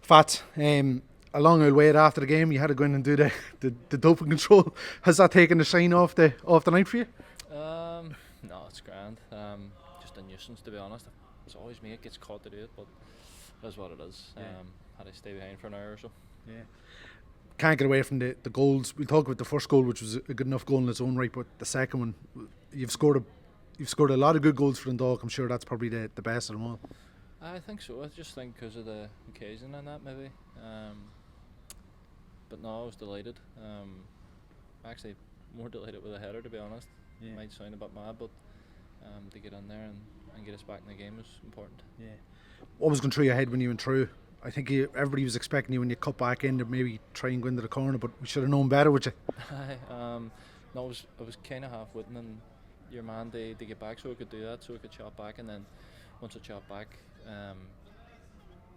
Fats, a long old wait after the game. You had to go in and do the doping control. Has that taken the shine off the night for you? No, it's grand. Just a nuisance, to be honest. It's always me that gets caught to do it, but that's what it is. Yeah. Had to stay behind for an hour or so. Yeah. Can't get away from the goals. We'll talk about the first goal, which was a good enough goal in its own right, but the second one, you've scored a lot of good goals for Dundalk. I'm sure that's probably the best of them all. I think so. I just think because of the occasion and that maybe. But no, I was delighted. Actually, more delighted with the header, to be honest. Yeah. It might sound a bit mad, but to get in there and get us back in the game was important. Yeah. What was going through your head when you went through? I think everybody was expecting you when you cut back in to maybe try and go into the corner, but we should have known better, would you? No, I was kind of half waiting on your man to get back so I could do that, so I could chop back, and then once I chopped back,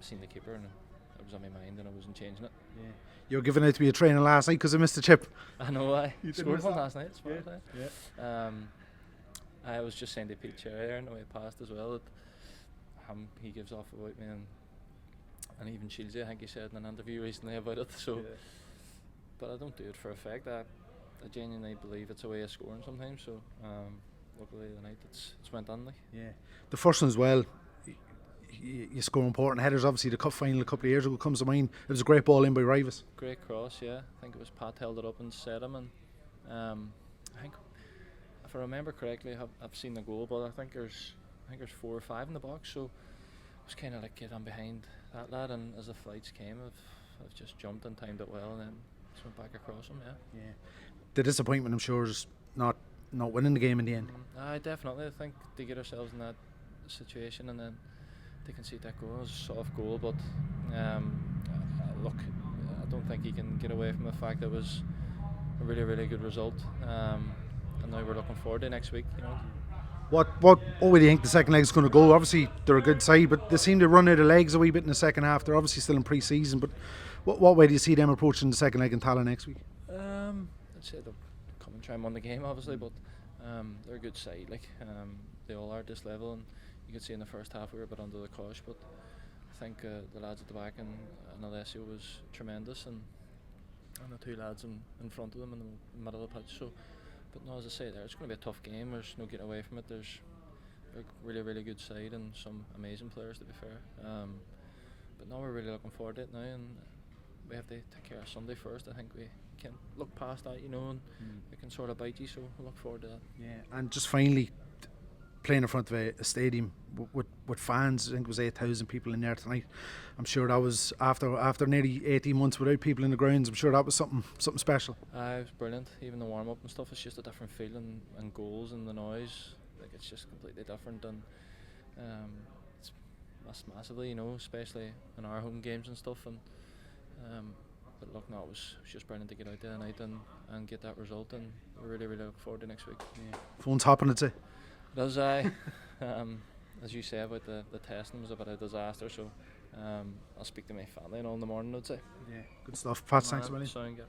seen the keeper and it was on my mind and I wasn't changing it. Yeah. You were giving out to be a training last night because I missed the chip. I know, I You scored one that? last night. Yeah. I was just saying to Pete Cherry there on the way past as well that he gives off about me and even Shieldsy, I think he said in an interview recently about it. So, Yeah. but I don't do it for effect. I genuinely believe it's a way of scoring sometimes. So, luckily tonight it's went on like. Yeah. The first one as well. You score important headers. Obviously, the cup final a couple of years ago comes to mind. It was a great ball in by Rivas. Great cross, yeah. I think it was Pat held it up and set him, and I think if I remember correctly, I've seen the goal, but I think there's 4 or 5 in the box, so I was kind of like getting behind that lad, and as the flights came, I've just jumped and timed it well, and then just went back across him. Yeah. Yeah. The disappointment, I'm sure, is not winning the game in the end. I definitely think to get ourselves in that situation, and then they can see that goal. It was a soft goal, but look, I don't think he can get away from the fact that it was a really, really good result. And now we're looking forward to next week. You know. What way do you think the second leg's going to go? Obviously, they're a good side, but they seem to run out of legs a wee bit in the second half. They're obviously still in pre-season, but what way do you see them approaching the second leg in Tala next week? I'd say they'll come and try and win the game, obviously, but they're a good side. They all are at this level, and you could see in the first half we were a bit under the cosh, but I think the lads at the back and Alessio was tremendous, and the 2 lads in front of them in the middle of the pitch. So, but no, as I say, it's going to be a tough game. There's no getting away from it. There's a really, really good side and some amazing players, to be fair. But no, we're really looking forward to it now, and we have to take care of Sunday first. I think we can look past that, and it can sort of bite you. So we'll look forward to that. Yeah, and just finally, playing in front of a stadium with fans. I think it was 8,000 people in there tonight. I'm sure that was after nearly 18 months without people in the grounds. I'm sure that was something special. It was brilliant. Even the warm up and stuff, it's just a different feeling, and goals and the noise, it's just completely different, and it's massively, especially in our home games and stuff. And but look, no, it was just brilliant to get out there tonight and get that result, and we really, really look forward to next week. Yeah. Phone's hopping, I'd say. Does as you say about the testing was a bit of a disaster, so I'll speak to my family and all in the morning, I'd say. Yeah, good stuff. Pat, thanks a million. Sound good.